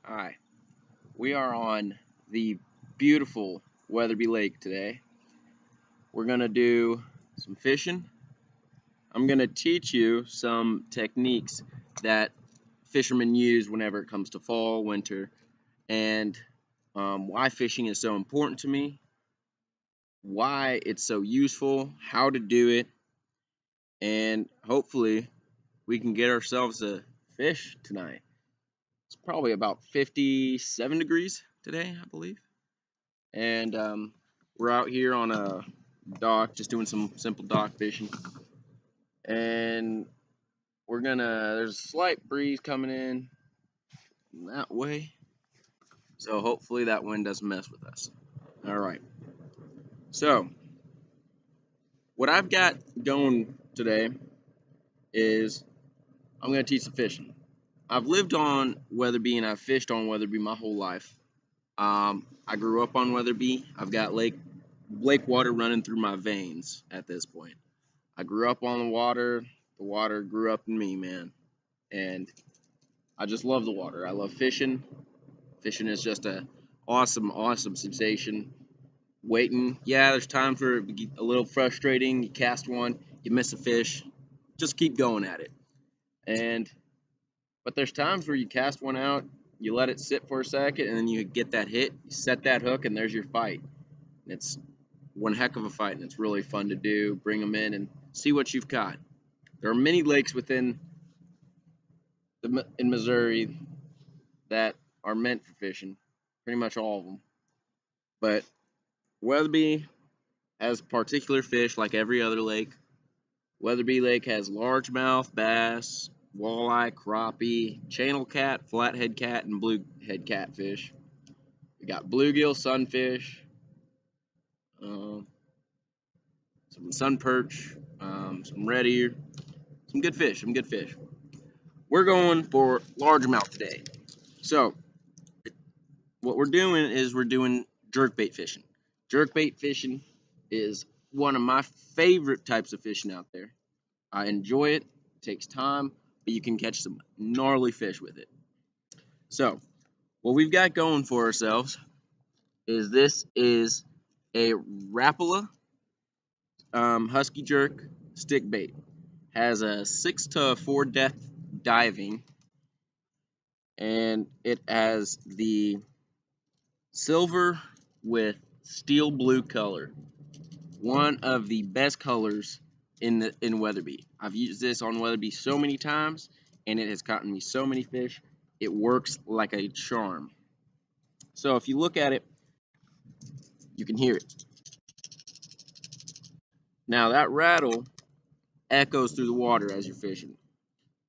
Hi, we are on the beautiful Weatherby Lake today. We're going to do some fishing. I'm going to teach you some techniques that fishermen use whenever it comes to fall, winter, and why fishing is so important to me, why it's so useful, how to do it, and hopefully we can get ourselves a fish tonight. It's probably about 57 degrees today, I believe. And we're out here on a dock, just doing some simple dock fishing. And there's a slight breeze coming in that way. So hopefully that wind doesn't mess with us. All right. So what I've got going today is I'm going to teach some fishing. I've lived on Weatherby and I've fished on Weatherby my whole life. I grew up on Weatherby. I've got lake water running through my veins at this point. I grew up on the water. The water grew up in me, man. And I just love the water. I love fishing. Fishing is just a awesome sensation. Waiting, yeah, there's times where it be a little frustrating. You cast one, you miss a fish. Just keep going at it. But there's times where you cast one out, you let it sit for a second, and then you get that hit, you set that hook, and there's your fight. And it's one heck of a fight, and it's really fun to do. Bring them in and see what you've caught. There are many lakes in Missouri that are meant for fishing, pretty much all of them. But Weatherby has particular fish like every other lake. Weatherby Lake has largemouth bass, walleye, crappie, channel cat, flathead cat, and bluehead catfish. We got bluegill, sunfish, some sun perch, some red ear, some good fish, We're going for largemouth today. So what we're doing is we're doing jerkbait fishing. Jerkbait fishing is one of my favorite types of fishing out there. I enjoy it. It takes time, but you can catch some gnarly fish with it. So what we've got going for ourselves is this is a Rapala Husky Jerk stick bait. Has a 6 to 4 depth diving, and it has the silver with steel blue color. One of the best colors in Weatherby. I've used this on Weatherby so many times, and it has caught me so many fish. It works like a charm. So if you look at it, you can hear it. Now that rattle echoes through the water as you're fishing.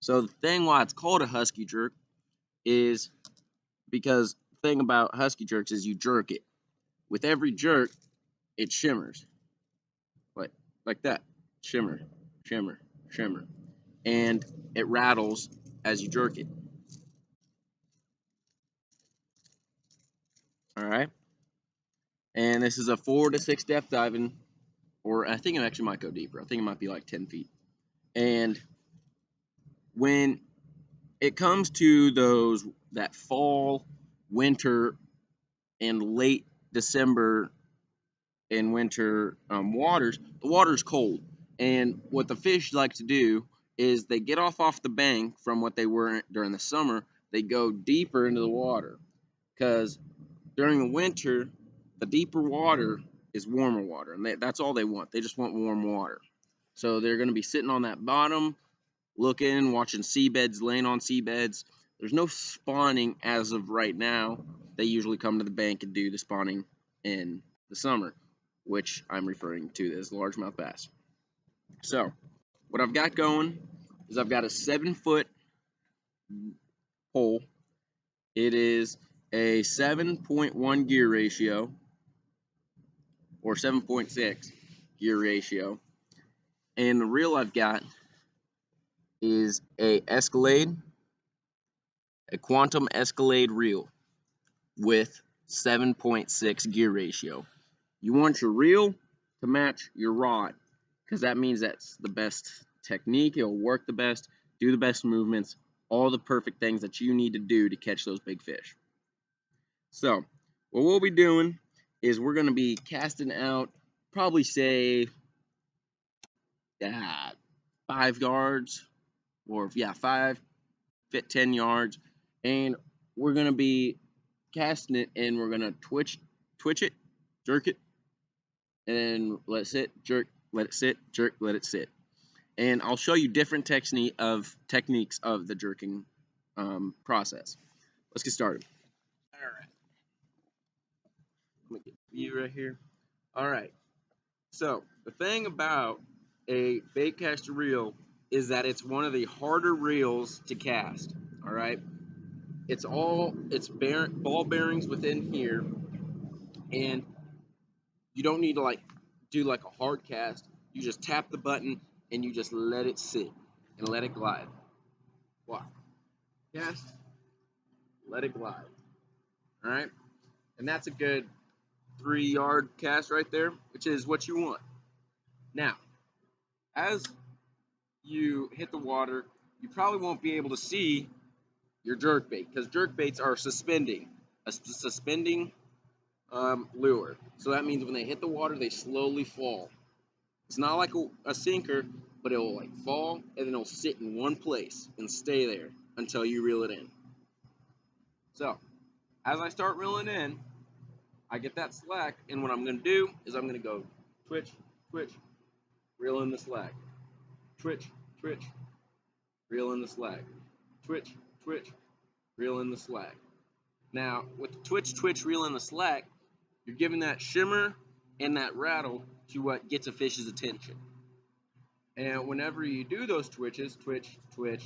So the thing why it's called a husky jerk is because the thing about husky jerks is you jerk it. With every jerk, it shimmers. Like that. Shimmer, shimmer, shimmer. And it rattles as you jerk it. Alright? And this is a 4 to 6 depth diving, or I think it actually might go deeper. I think it might be like 10 feet. And when it comes to that fall, winter, and late December and winter waters, the water's cold. And what the fish like to do is they get off the bank from what they were during the summer. They go deeper into the water because during the winter, the deeper water is warmer water, and that's all they want. They just want warm water. So they're going to be sitting on that bottom, looking, watching seabeds, laying on seabeds. There's no spawning as of right now. They usually come to the bank and do the spawning in the summer, which I'm referring to as largemouth bass. So what I've got going is I've got a 7-foot pole. It is a 7.1 gear ratio or 7.6 gear ratio. And the reel I've got is a Quantum Escalade reel with 7.6 gear ratio. You want your reel to match your rod because that means that's the best technique. It'll work the best, do the best movements, all the perfect things that you need to do to catch those big fish. So, what we'll be doing is we're going to be casting out probably say 5 yards, or yeah, 10 yards, and we're going to be casting it, and we're going to twitch it, jerk it, and then let it sit, jerk, let it sit, jerk, let it sit. And I'll show you different techniques of the jerking process. Let's get started. All right. Let me get you right here. All right. So the thing about a bait caster reel is that it's one of the harder reels to cast. All right. It's ball bearings within here, and you don't need to do like a hard cast. You just tap the button and you just let it sit and let it glide. Watch. Cast. Let it glide. All right. And that's a good 3-yard cast right there, which is what you want. Now, as you hit the water, you probably won't be able to see your jerk bait because jerk baits are suspending lure. So that means when they hit the water, they slowly fall. It's not like a sinker, but it'll like fall and then it'll sit in one place and stay there until you reel it in. So, as I start reeling in, I get that slack, and what I'm going to do is I'm going to go twitch, twitch, reel in the slack, twitch, twitch, reel in the slack, twitch, twitch, reel in the slack. Now, with the twitch, twitch, reel in the slack, you're giving that shimmer and that rattle to what gets a fish's attention. And whenever you do those twitches, twitch, twitch,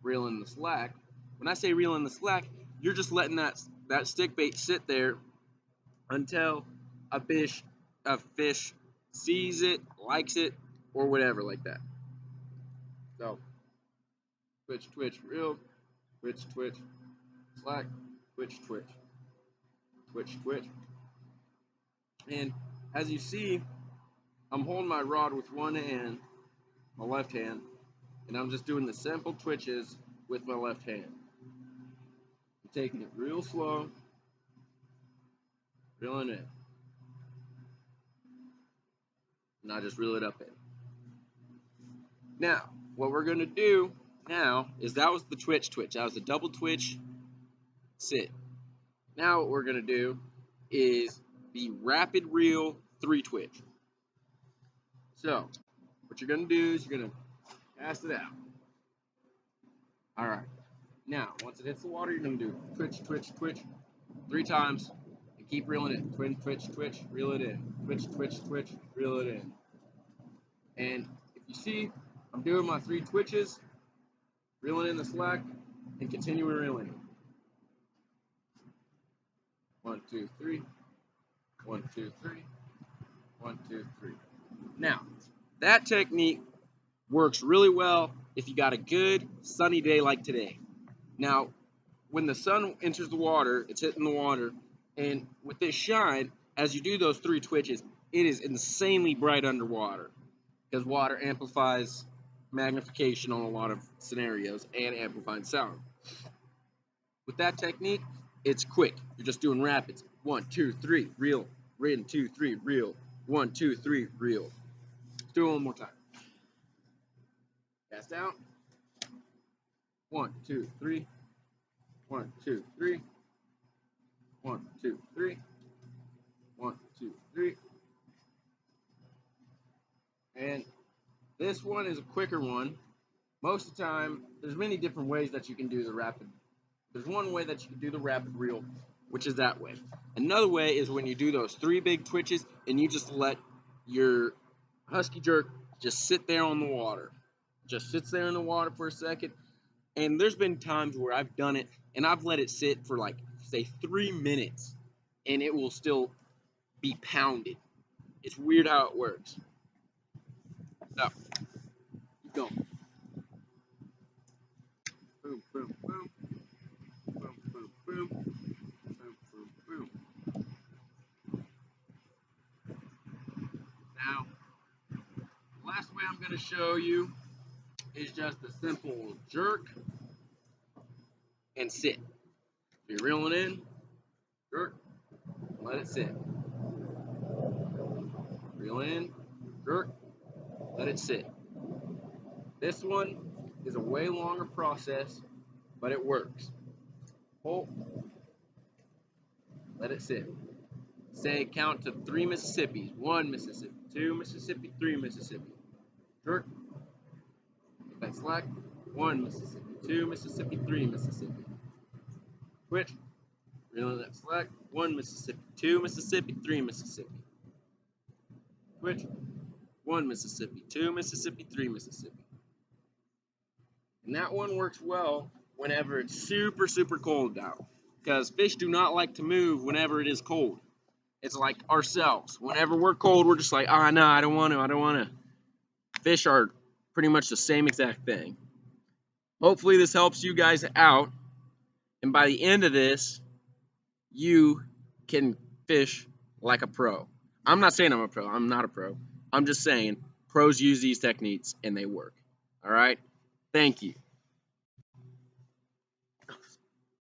reel in the slack, when I say reel in the slack, you're just letting that stick bait sit there until a fish sees it, likes it, or whatever like that. So, twitch, twitch, reel, twitch, twitch, slack, twitch, twitch, twitch, twitch. And as you see, I'm holding my rod with one hand, my left hand, and I'm just doing the simple twitches with my left hand. I'm taking it real slow, reeling in. And I just reel it up in. Now, what we're going to do now is that was the twitch. That was the double twitch, sit. Now what we're going to do is the rapid reel 3 twitch. So, what you're going to do is you're going to cast it out. All right. Now, once it hits the water, you're going to do twitch, twitch, twitch 3 times and keep reeling it. Twin, twitch, twitch, reel it in. Twitch, twitch, twitch, reel it in. And if you see, I'm doing my 3 twitches, reeling in the slack, and continue reeling. 1, 2, 3. 1, 2, 3. 1, 2, 3. Now, that technique works really well if you got a good sunny day like today. Now, when the sun enters the water, it's hitting the water, and with this shine, as you do those 3 twitches, it is insanely bright underwater because water amplifies magnification on a lot of scenarios and amplifies sound. With that technique, it's quick. You're just doing rapids. 1, 2, 3, reel. 1, 2, 3, reel. 1, 2, 3, reel. Let's do it one more time. Cast out. 1, 2, 3. 1, 2, 3. 1, 2, 3. 1, 2, 3. And this one is a quicker one. Most of the time, there's many different ways that you can do the rapid. There's one way that you can do the rapid reel, which is that way. Another way is when you do those 3 big twitches and you just let your husky jerk just sit there on the water. Just sits there in the water for a second. And there's been times where I've done it and I've let it sit for like, say, 3 minutes and it will still be pounded. It's weird how it works. So, keep going. Boom, boom, boom. Boom, boom, boom. Boom, boom, boom. Now, the last way I'm going to show you is just a simple jerk and sit. You're reeling in, jerk, let it sit. Reel in, jerk, let it sit. This one is a way longer process, but it works. Pull, let it sit. Say count to 3 Mississippis. 1 Mississippi, 2 Mississippi, 3 Mississippi. Jerk, get that slack. 1 Mississippi, 2 Mississippi, 3 Mississippi. Twitch, reel in that slack. 1 Mississippi, 2 Mississippi, 3 Mississippi. Twitch, 1 Mississippi, 2 Mississippi, 3 Mississippi. And that one works well whenever it's super, super cold out. Because fish do not like to move whenever it is cold. It's like ourselves. Whenever we're cold, we're just like, no, I don't want to. Fish are pretty much the same exact thing. Hopefully this helps you guys out. And by the end of this, you can fish like a pro. I'm not saying I'm a pro. I'm not a pro. I'm just saying pros use these techniques and they work. All right? Thank you.